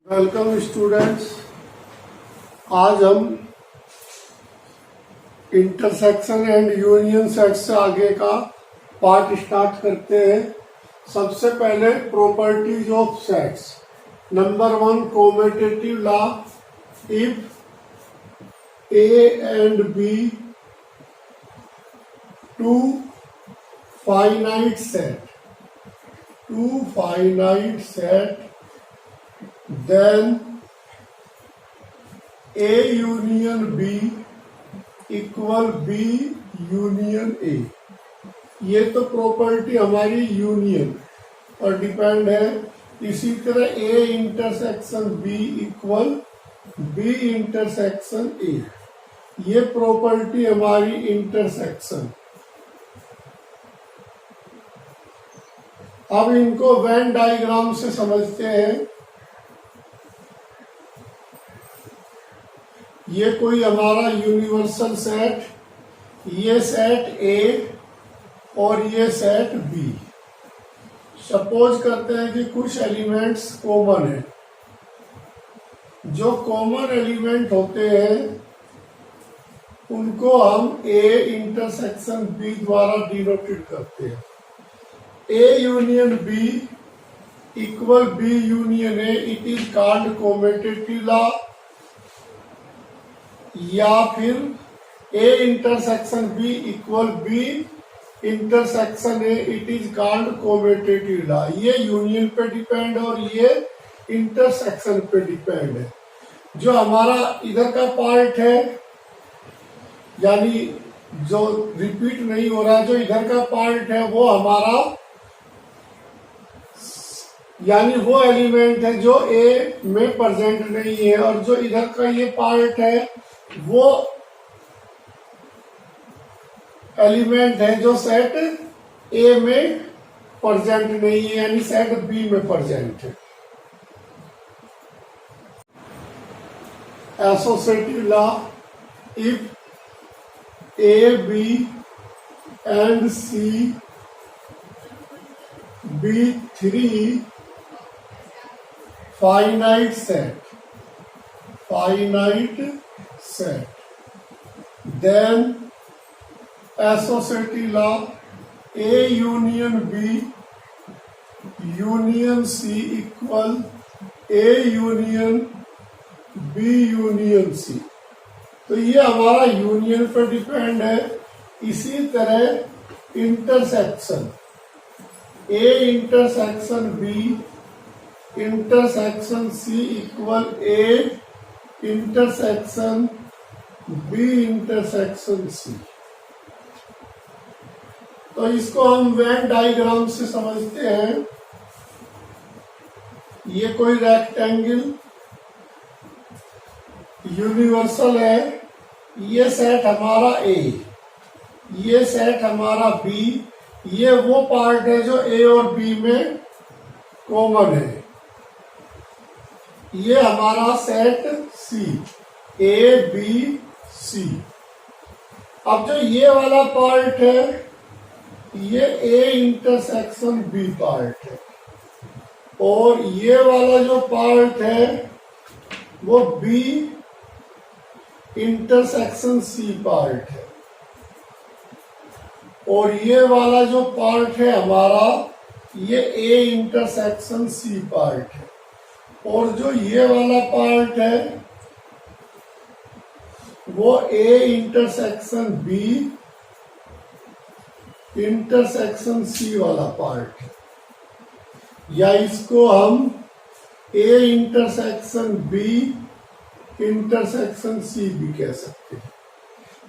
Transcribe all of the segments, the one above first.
Welcome students. आज हम intersection and union set से आगे का पार्ट स्टार्ट करते हैं। सबसे पहले properties of sets. Number 1 commutative law. If A and B two finite set then A union B equal B union A। ये तो प्रॉपर्टी हमारी यूनियन पर डिपेंड है। इसी तरह A intersection B equal B intersection A, ये property हमारी intersection. अब इनको वेन डायग्राम से समझते हैं। ये कोई हमारा यूनिवर्सल सेट, ये सेट ए और ये सेट बी। सपोज करते हैं कि कुछ एलिमेंट्स कॉमन है। जो कॉमन एलिमेंट होते हैं उनको हम ए इंटरसेक्शन बी द्वारा डिनोटेड करते हैं। A union B equal B union A, it is called commutative law. या फिर A intersection B equal B intersection A, it is called commutative law. ये यूनियन पे डिपेंड और ये इंटरसेक्शन पे डिपेंड है। जो हमारा इधर का पार्ट है, यानी जो रिपीट नहीं हो रहा, जो इधर का पार्ट है वो हमारा, यानी वो एलिमेंट है जो ए में प्रेजेंट नहीं है, और जो इधर का ये पार्ट है वो एलिमेंट है जो सेट ए में प्रेजेंट नहीं है, यानी सेट बी में प्रेजेंट है। Associative law. If A B and C be 3 finite set, then associative law A union B union C equal A union B union C। तो ये हमारा यूनियन पर डिपेंड है। इसी तरह intersection A intersection B intersection C equal A intersection B intersection C. तो इसको हम वेन डायग्राम से समझते हैं। ये कोई रेक्टेंगल यूनिवर्सल है। ये सेट हमारा ए, ये सेट हमारा बी, ये वो पार्ट है जो ए और बी में कॉमन है। ये हमारा set C, A B C. अब जो ये वाला पार्ट है ये ए इंटरसेक्शन बी पार्ट है, और ये वाला जो पार्ट है वो बी इंटरसेक्शन सी पार्ट है, और ये वाला जो पार्ट है हमारा ये ए इंटरसेक्शन सी पार्ट है, और जो ये वाला पार्ट है वो A intersection B intersection C वाला पार्ट है। या इसको हम A intersection B intersection C भी कह सकते हैं।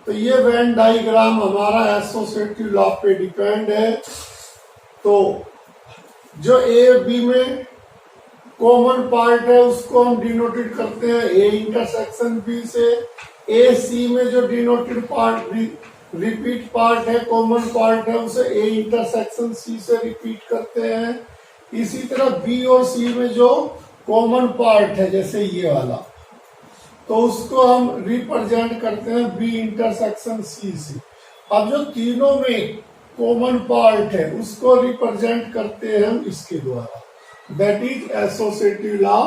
तो ये वेन डायग्राम हमारा एसोसिएटिव लॉ पे डिपेंड है। तो जो ए बी में कॉमन पार्ट है उसको हम डिनोटेड करते हैं ए इंटरसेक्शन बी से। ए सी में जो डिनोटेड पार्ट रिपीट पार्ट है, कॉमन पार्ट है, उसे ए इंटरसेक्शन सी से रिपीट करते हैं। इसी तरह बी और सी में जो कॉमन पार्ट है जैसे ये वाला, तो उसको हम रिप्रेजेंट करते हैं बी इंटरसेक्शन सी से। अब जो तीनों में कॉमन पार्ट है उसको रिप्रेजेंट करते हैं हम इसके द्वारा, that is associative law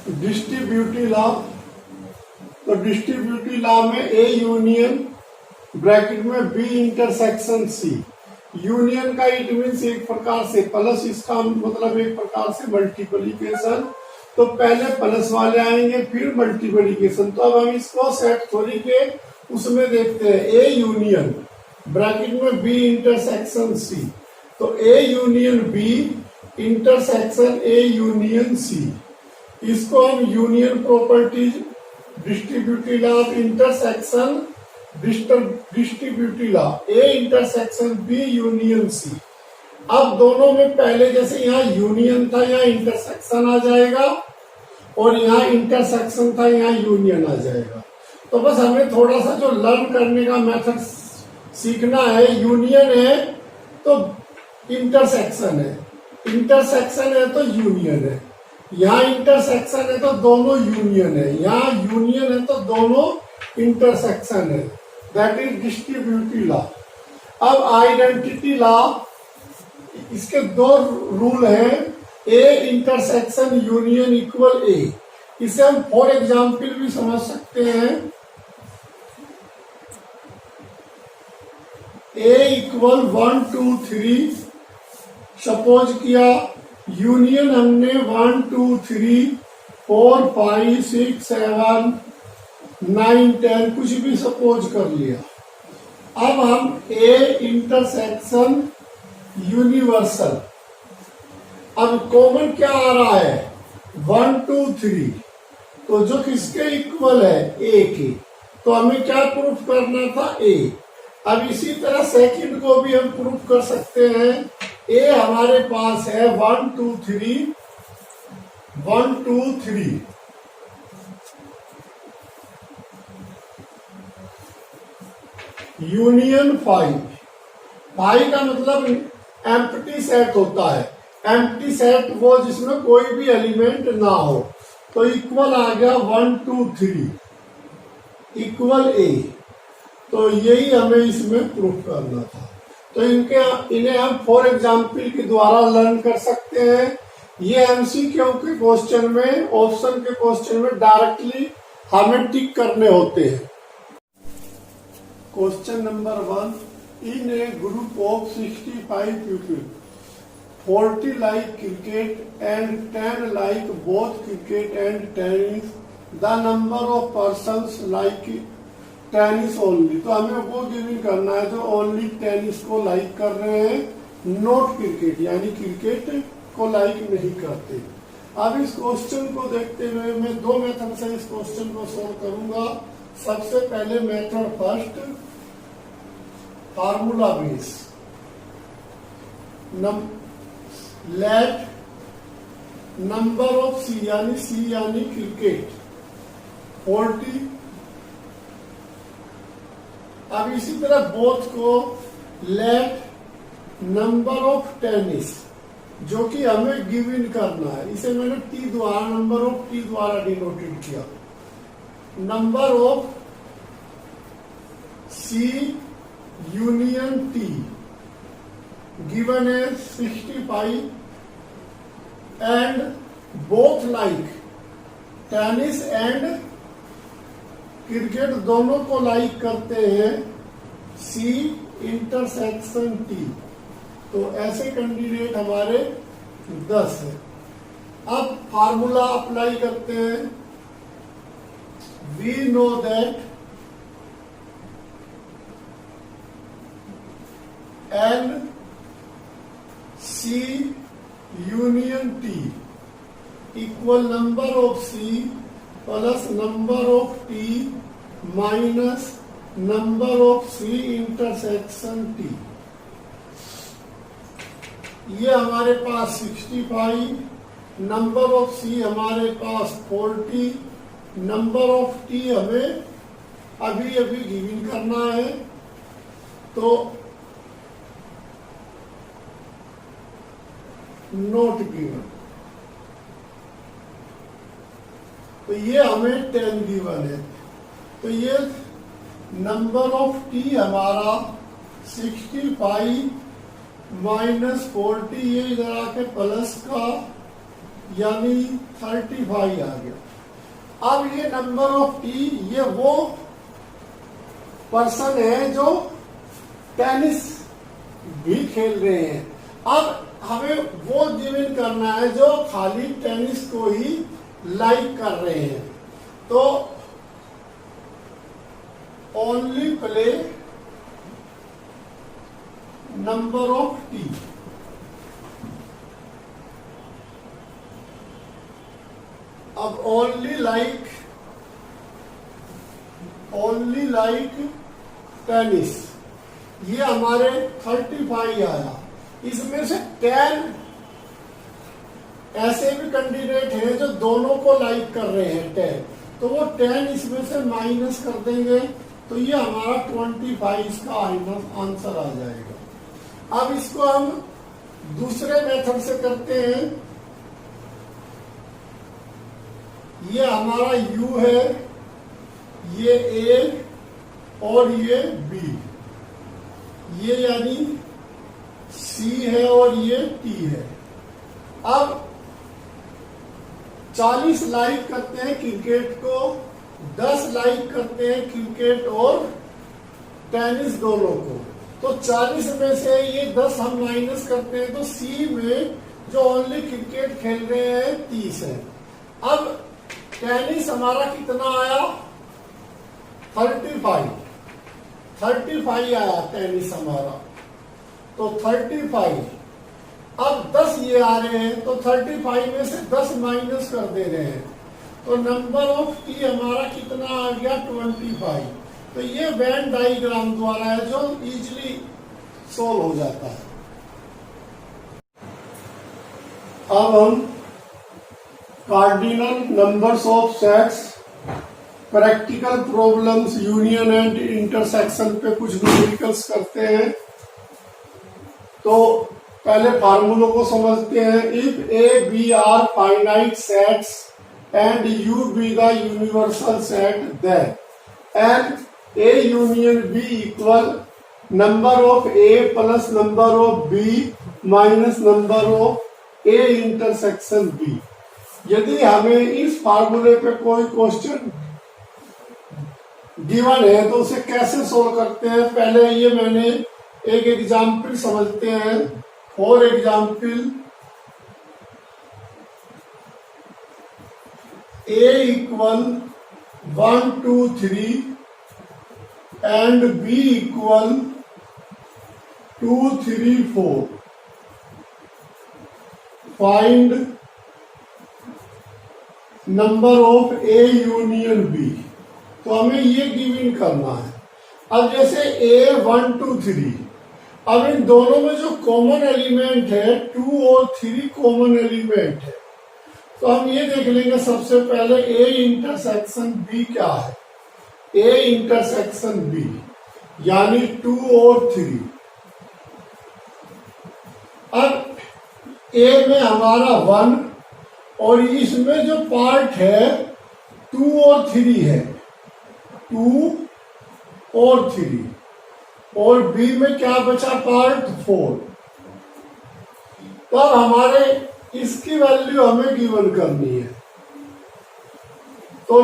distributive law. तो डिस्ट्रीब्यूटिव लॉ में ए यूनियन ब्रैकेट में बी इंटरसेक्शन सी। यूनियन का इट मीन्स एक प्रकार से प्लस, इसका मतलब एक प्रकार से मल्टीप्लिकेशन। तो पहले प्लस वाले आएंगे फिर मल्टीप्लिकेशन। तो अब हम इसको सेट थ्योरी के उसमें देखते हैं। ए यूनियन ब्रैकेट में बी इंटरसेक्शन सी। तो A union B intersection A union C, इसको हम union properties distributive law of intersection distributive law A intersection B union C. अब दोनों में पहले जैसे यहाँ यूनियन था यहाँ इंटरसेक्शन आ जाएगा, और यहाँ इंटरसेक्शन था यहाँ यूनियन आ जाएगा। तो बस हमें थोड़ा सा जो लर्न करने का मेथड सीखना है। यूनियन है तो इंटरसेक्शन है, इंटरसेक्शन है तो यूनियन है। यहाँ इंटरसेक्शन है तो दोनों यूनियन है, यहाँ यूनियन है तो दोनों इंटरसेक्शन है। That is distributive law. अब आइडेंटिटी लॉ, इसके दो रूल हैं, ए इंटरसेक्शन यूनियन इक्वल ए। इसे हम फॉर एग्जाम्पल भी समझ सकते हैं। ए इक्वल 1 2 3 सपोज किया, यूनियन हमने 1 2 3 4 5 6 7 9 10 कुछ भी सपोज कर लिया। अब हम ए इंटरसेक्शन यूनिवर्सल, अब कॉमन क्या आ रहा है 1 2 3, तो जो किसके इक्वल है ए के, तो हमें क्या प्रूफ करना था ए। अब इसी तरह सेकंड को भी हम प्रूफ कर सकते हैं। ए हमारे पास है 1 2 3 1 2 3, यूनियन 5। 5 का मतलब एम्प्टी सेट होता है। एम्प्टी सेट वो जिसमें कोई भी एलिमेंट ना हो। तो इक्वल आ गया 1 2 3 इक्वल ए। तो यही हमें इसमें प्रूफ करना था। तो इन्हें हम फॉर एग्जाम्पल के द्वारा लर्न कर सकते हैं। ये एमसीक्यू के क्वेश्चन में, ऑप्शन के क्वेश्चन में डायरेक्टली हमें टिक करने होते हैं। Question number 1, in A group of 65 people 40 like cricket and 10 like both cricket and tennis, the number of persons like tennis only. तो हमें वो गिवन करना है जो ओनली टेनिस को लाइक कर रहे हैं, नॉट क्रिकेट, यानी क्रिकेट को लाइक नहीं करते। अब इस क्वेश्चन को देखते हुए मैं दो मेथड से इस क्वेश्चन को सोल्व करूंगा। सबसे पहले method first, formula base, let number of C यानी क्रिकेट 40। अब इसी तरह बोथ को लेट नंबर ऑफ टेनिस, जो कि हमें गिवन करना है, इसे मैंने टी द्वारा, नंबर ऑफ टी द्वारा डिनोटेड किया। Number of C union T given है 65 and both like tennis and cricket दोनों को लाइक करते हैं सी इंटरसेक्शन टी। तो ऐसे कैंडिडेट हमारे 10 है। अब फार्मूला अप्लाई करते हैं। We know that n C union T equal number of C plus number of T minus number of C intersection T. ये हमारे पास 65, नंबर ऑफ सी हमारे पास 40, नंबर ऑफ टी हमें अभी अभी गिवन करना है। तो नोट गिवन, तो ये हमें 10 गिवन है। तो ये नंबर ऑफ टी हमारा 65 माइनस 40, ये इधर आके प्लस का यानी 35 आ गया। अब ये नंबर ऑफ टी, ये वो पर्सन है जो टेनिस भी खेल रहे हैं। अब हमें वो गिवन करना है जो खाली टेनिस को ही लाइक कर रहे हैं। तो only play number of T, अब ओनली लाइक टेनिस, ये हमारे 35 आया। इसमें से 10 ऐसे भी कैंडिडेट हैं जो दोनों को लाइक कर रहे हैं 10, तो वो 10 इसमें से माइनस कर देंगे, तो ये हमारा 25 इसका आंसर आ जाएगा। अब इसको हम दूसरे मेथड से करते हैं। ये हमारा U है, ये A और ये B, ये यानी C है और ये T है। अब 40 लाइक करते हैं क्रिकेट को, 10 लाइक करते हैं क्रिकेट और टेनिस दोनों को, तो 40 में से ये 10 हम माइनस करते हैं, तो C में जो ओनली क्रिकेट खेल रहे हैं 30 है। अब टेनिस हमारा कितना आया? 35 आया टेनिस हमारा, तो 35। अब 10 ये आ रहे हैं, तो 35 में से 10 माइनस कर दे रहे हैं, तो नंबर ऑफ टी हमारा कितना आ गया? 25। तो ये वेन डायग्राम द्वारा है जो इजीली सोल्व हो जाता है। अब हम cardinal numbers of sets, practical problems, union and intersection पे कुछ न्यूमेरिकल्स करते हैं। तो पहले फार्मूलों को समझते हैं। If A B are finite sets and U be the universal set, then and A union B equal number of A plus number of B minus number of A intersection B. यदि हमें इस फार्मूले पे कोई question given है तो उसे कैसे सोल्व करते हैं? पहले ये मैंने एक एग्जाम्पल समझते हैं। For example, A equal 1 2 3 and B equal 2 3 4, find number of A union B. तो हमें ये गिवन करना है। अब जैसे A 1 2 3, अब इन दोनों में जो कॉमन एलिमेंट है 2 और 3 कॉमन एलिमेंट है, तो हम ये देख लेंगे सबसे पहले A इंटरसेक्शन B क्या है। A इंटरसेक्शन B यानी 2 और 3। अब A में हमारा 1 और इसमें जो पार्ट है 2 और 3 है, 2 और 3, और बी में क्या बचा? पार्ट 4। तो अब हमारे इसकी वैल्यू हमें गिवन करनी है। तो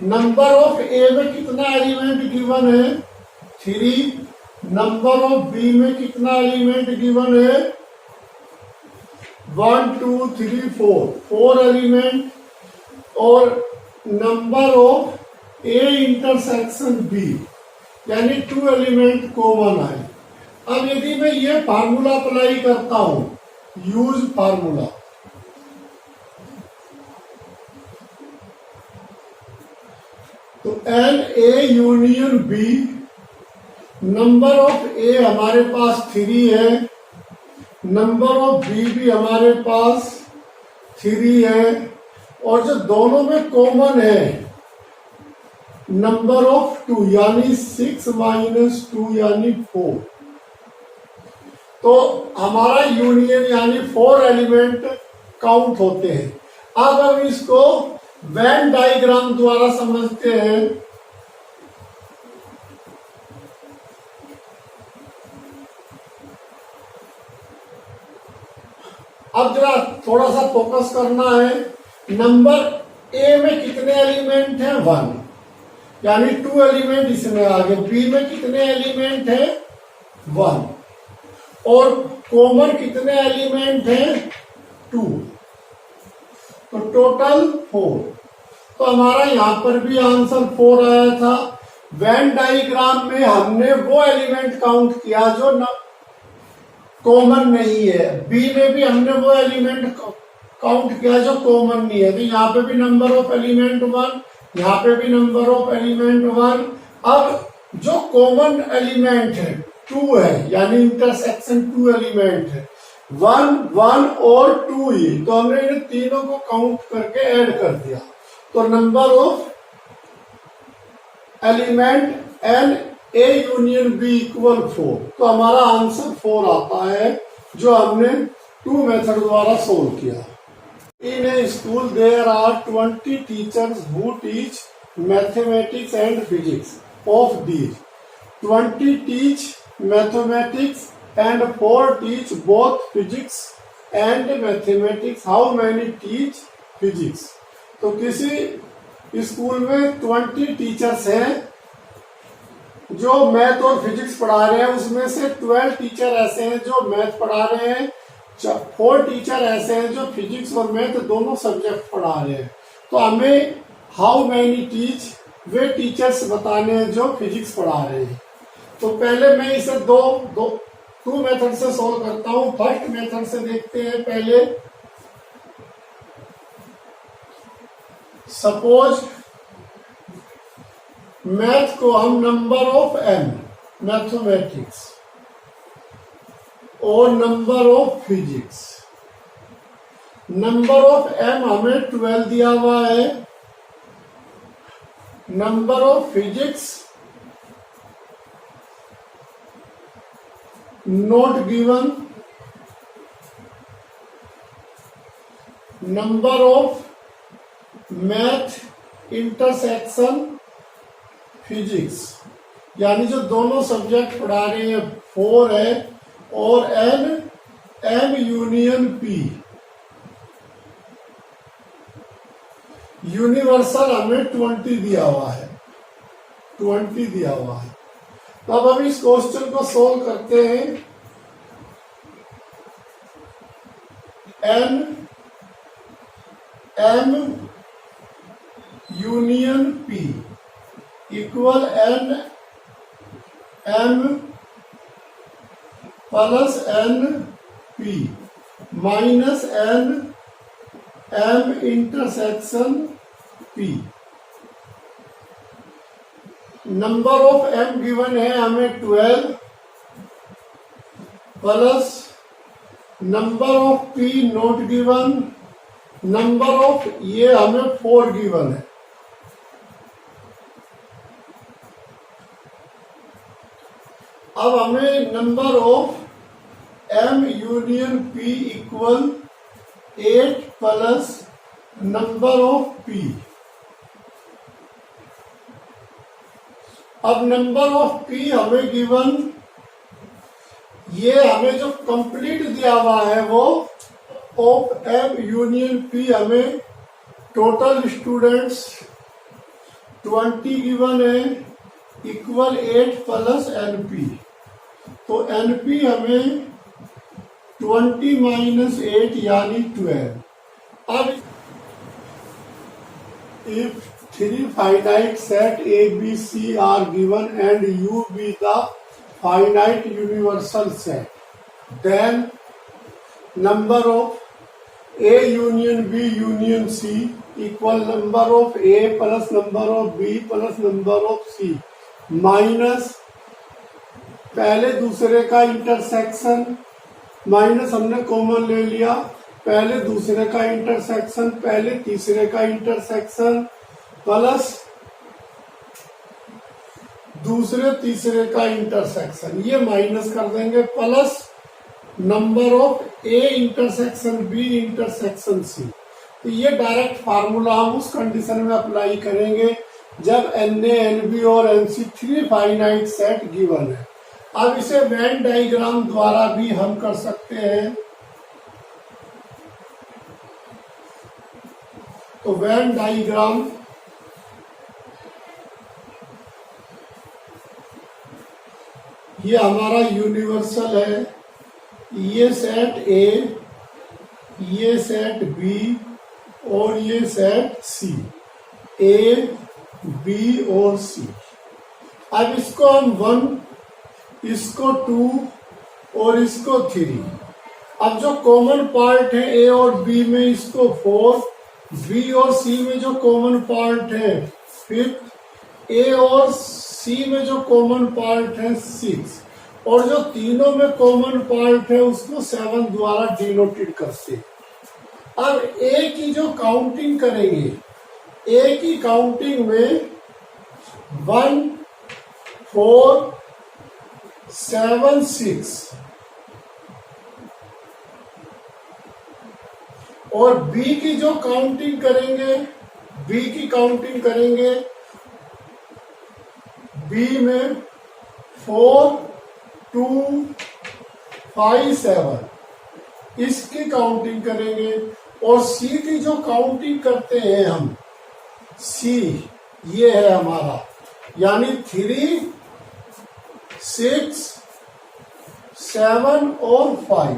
नंबर ऑफ ए में कितना एलिमेंट गिवन है? 3। नंबर ऑफ बी में कितना एलिमेंट गिवन है? 1 2 3 4 एलिमेंट, और number of A intersection B यानी 2 एलिमेंट कॉमन आए। अब यदि मैं ये फार्मूला अप्लाई करता हूं, यूज फार्मूला, तो N A union B, number of A हमारे पास 3 है, नंबर ऑफ बी भी हमारे पास 3 है, और जो दोनों में कॉमन है नंबर ऑफ 2 यानी 6 माइनस 2 यानी 4। तो हमारा यूनियन यानी 4 एलिमेंट काउंट होते हैं। अब हम इसको वेन डायग्राम द्वारा समझते हैं। अब जरा थोड़ा सा फोकस करना है, नंबर ए में कितने एलिमेंट हैं? 1, यानी 2 एलिमेंट इसमें आ गए। बी में कितने एलिमेंट हैं? 1, और कॉमन कितने एलिमेंट हैं? 2, तो टोटल 4। तो हमारा यहां पर भी आंसर 4 आया था। वेन डायग्राम में हमने वो एलिमेंट काउंट किया जो कॉमन नहीं है, बी में भी हमने वो एलिमेंट काउंट किया जो कॉमन नहीं है। तो यहाँ पे भी नंबर ऑफ एलिमेंट 1, यहाँ पे भी नंबर ऑफ एलिमेंट 1। अब जो कॉमन एलिमेंट है 2 है, यानी इंटरसेक्शन 2 एलिमेंट है, 1, 1 और 2 ही। तो हमने इन तीनों को काउंट करके ऐड कर दिया, तो number of element n A union B equal 4। तो हमारा आंसर 4 आता है, जो हमने 2 मेथड द्वारा सोल्व किया। In a school there are 20 teachers who teach mathematics and physics. Of these 20 teach mathematics and 4 teach both physics and mathematics. How many teach physics? तो किसी स्कूल में 20 टीचर्स हैं जो मैथ और फिजिक्स पढ़ा रहे हैं, उसमें से 12 टीचर ऐसे हैं जो मैथ पढ़ा रहे हैं, 4 टीचर ऐसे हैं जो फिजिक्स और मैथ दोनों सब्जेक्ट पढ़ा रहे हैं। तो हमें how many teach way teachers बताने हैं जो फिजिक्स पढ़ा रहे हैं। तो पहले मैं इसे टू मेथड से सॉल्व करता हूं। फर्स्ट मेथड से देखते हैं पहले। सपोज मैथ को हम नंबर ऑफ एम मैथमेटिक्स और number of physics. Number of M हमें 12 दिया हुआ है, number of physics not given, number of math intersection physics, यानी जो दोनों सब्जेक्ट पढ़ा रहे हैं 4 है, और n M union P. Universal हमें 20 दिया हुआ है, 20 दिया हुआ है। तो अब हम इस क्वेश्चन को सोल्व करते हैं। N M union P equal n M plus n P minus n M intersection P. Number of M given है हमें 12 plus number of P not given, number of ये हमें 4 गिवन है। अब हमें number of M union P equal 8 plus number of P. अब number of P हमें given, ये हमें जो कंप्लीट दिया हुआ है वो ऑफ एम यूनियन पी हमें टोटल स्टूडेंट्स 20 गिवन है इक्वल 8 प्लस एनपी। तो एनपी हमें 20 माइनस 8 यानी 12। अब if 3 finite set A, B, C are given and U be the finite universal set, then number of A union B union C equal number of A plus number of B plus number of C minus पहले दूसरे का intersection, minus हमने common ले लिया, पहले दूसरे का intersection पहले तीसरे का इंटरसेक्शन प्लस दूसरे तीसरे का इंटरसेक्शन, ये माइनस कर देंगे, plus number of A intersection B intersection C. तो ये डायरेक्ट फार्मूला हम उस कंडीशन में अप्लाई करेंगे जब एन ए एन बी और n C 3 finite set given है। अब इसे वेन डायग्राम द्वारा भी हम कर सकते हैं। तो वेन डाइग्राम ये हमारा यूनिवर्सल है। ये सेट ए, ये सेट बी और ये सेट सी, ए बी और सी। अब इसको हम 1, इसको 2 और इसको 3। अब जो कॉमन पार्ट है ए और बी में इसको 4, बी और सी में जो कॉमन पार्ट है 5, ए और सी में जो कॉमन पार्ट है 6, और जो तीनों में कॉमन पार्ट है उसको 7 द्वारा डिनोटेड करते हैं। अब ए की जो काउंटिंग करेंगे, ए की काउंटिंग में 1, 4, 7, 6, और बी की जो काउंटिंग करेंगे, बी की काउंटिंग करेंगे, बी में 4, 2, 5, 7 इसकी काउंटिंग करेंगे। और सी की जो काउंटिंग करते हैं हम, सी ये है हमारा, यानी 3, 6, 7 और 5,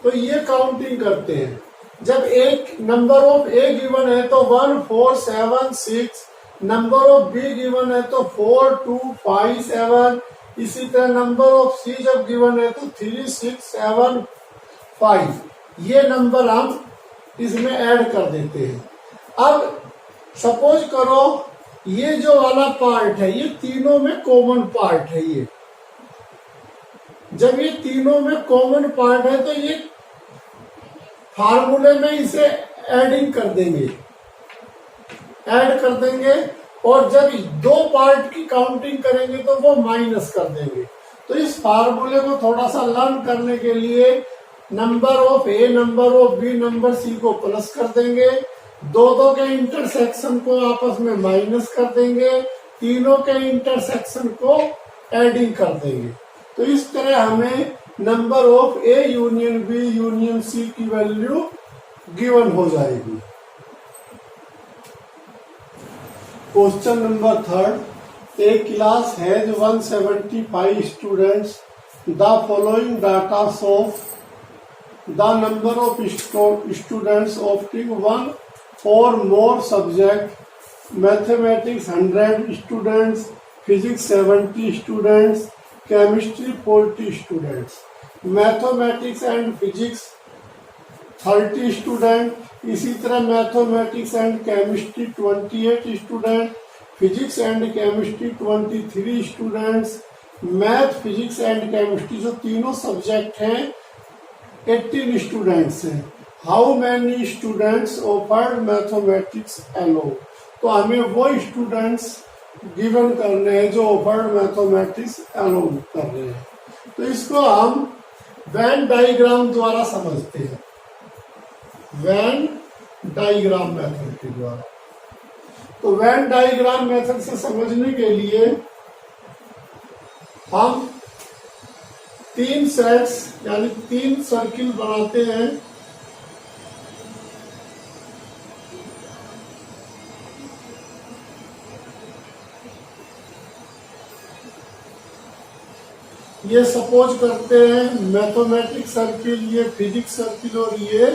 तो ये काउंटिंग करते हैं। जब एक नंबर ऑफ ए गिवन है तो 1, 4, 7, 6, नंबर ऑफ बी गिवन है तो 4, 2, 5, 7, इसी तरह नंबर ऑफ सी जब गिवन है तो 3, 6, 7, 5, ये नंबर हम इसमें ऐड कर देते हैं। अब सपोज करो ये जो वाला पार्ट है ये तीनों में कॉमन पार्ट है। ये जब ये तीनों में कॉमन पार्ट है तो ये फार्मूले में इसे ऐड कर देंगे, और जब 2 पार्ट की काउंटिंग करेंगे तो वो माइनस कर देंगे। तो इस फार्मूले को थोड़ा सा लर्न करने के लिए number of A, number of B, number C को प्लस कर देंगे, 2 के इंटरसेक्शन को आपस में माइनस कर देंगे, तीनों के इंटरसेक्शन को एडिंग कर देंगे। तो इस तरह हमें number of A union B union C की वैल्यू गिवन हो जाएगी। Question number 3, a class has 175 students, the following data shows the number of students opting 1 or more subject, mathematics 100 students, physics 70 students, chemistry 40 students, mathematics and physics 30 student, इसी तरह mathematics and chemistry 28 student, physics and chemistry 23 students, math physics and chemistry जो तीनों subject हैं 18 students हैं। How many students offered mathematics alone, तो हमें वो students given करने हैं जो ऑफर्ड मैथमेटिक्स अलोन कर रहे हैं। तो इसको हम वेन डायग्राम द्वारा समझते हैं, वेन डायग्राम मेथड के द्वारा। तो वेन डायग्राम मेथड से समझने के लिए हम 3 सेट्स यानी 3 सर्किल बनाते हैं। ये सपोज करते हैं मैथमेटिक्स सर्किल, ये फिजिक्स सर्किल और ये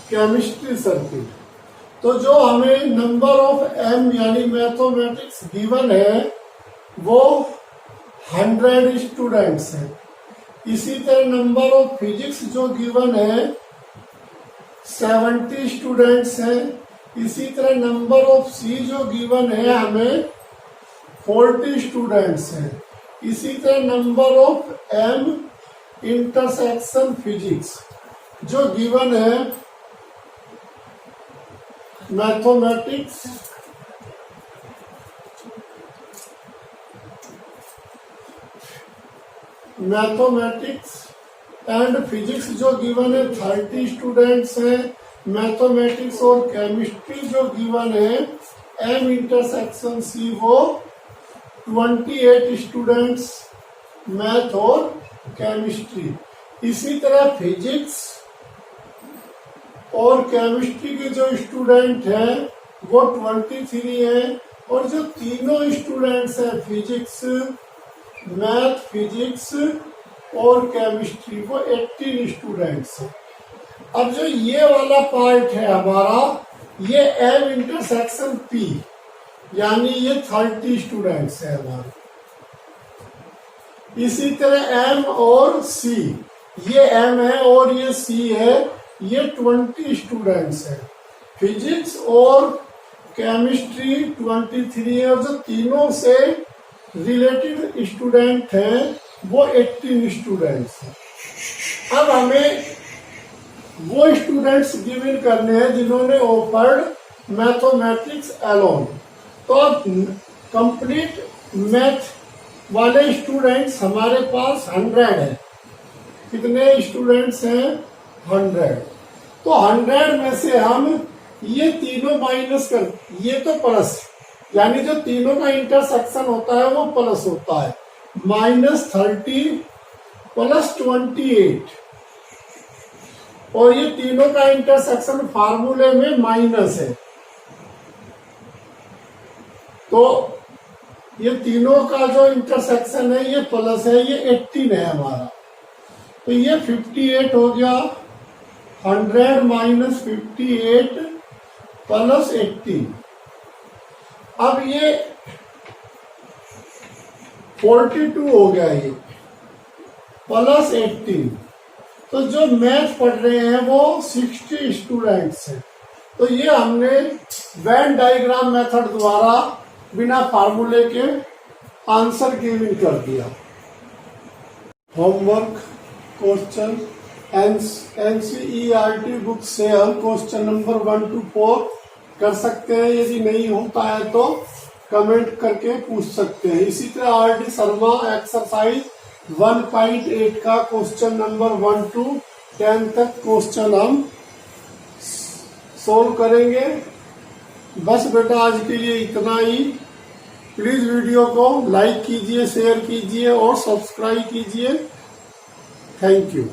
केमिस्ट्री सर्किल। तो जो हमें नंबर ऑफ एम यानी मैथमेटिक्स गिवन है वो 100 स्टूडेंट्स हैं। इसी तरह नंबर ऑफ फिजिक्स जो गिवन है 70 स्टूडेंट्स हैं। इसी तरह नंबर ऑफ सी जो गिवन है हमें 40 स्टूडेंट्स हैं। इसी तरह number of M intersection physics जो गिवन है मैथमेटिक्स एंड फिजिक्स जो गिवन है 30 स्टूडेंट्स हैं। मैथमेटिक्स और केमिस्ट्री जो गिवन है एम इंटरसेक्शन सी वो 28 स्टूडेंट्स, मैथ और केमिस्ट्री। इसी तरह फिजिक्स और केमिस्ट्री के जो स्टूडेंट हैं वो 23 हैं, और जो तीनों स्टूडेंट्स हैं फिजिक्स, मैथ, फिजिक्स और केमिस्ट्री, वो 18 स्टूडेंट्स हैं। अब जो ये वाला पार्ट है हमारा, ये एम इंटरसेक्शन पी, यानी ये 30 स्टूडेंट्स है हमारे। इसी तरह एम और सी, ये एम है और ये सी है, ये 20 स्टूडेंट्स हैं। फिजिक्स और केमिस्ट्री 23 है, और जो तीनों से रिलेटेड स्टूडेंट हैं वो 18 स्टूडेंट्स हैं। अब हमें वो स्टूडेंट्स गिवन करने हैं जिन्होंने ऑफर्ड मैथमेटिक्स अलोन। तो अब कंप्लीट मैथ वाले स्टूडेंट्स हमारे पास 100 है। कितने स्टूडेंट्स हैं? 100। तो 100 में से हम ये तीनों माइनस कर, ये तो प्लस, यानी जो तीनों का इंटरसेक्शन होता है वो प्लस होता है। -30 प्लस 28, और ये तीनों का इंटरसेक्शन फार्मूले में माइनस है, तो ये तीनों का जो इंटरसेक्शन है ये प्लस है, ये 18 है हमारा। तो ये 58 हो गया। 100 माइनस 58 प्लस 18। अब ये 42 हो गया, ये प्लस 18। तो जो मैथ पढ़ रहे हैं वो 60 स्टूडेंट्स हैं। तो ये हमने वेन डायग्राम मेथड द्वारा बिना फार्मूले के आंसर गिवन कर दिया। होमवर्क क्वेश्चन NCERT बुक से हम क्वेश्चन नंबर 1 to 4 कर सकते हैं। यदि नहीं होता है तो कमेंट करके पूछ सकते हैं। इसी तरह RD शर्मा एक्सरसाइज 1.8 का क्वेश्चन नंबर 1 to 10 तक क्वेश्चन हम सोल्व करेंगे। बस बेटा आज के लिए इतना ही। प्लीज वीडियो को लाइक कीजिए, शेयर कीजिए और सब्सक्राइब कीजिए। Thank you.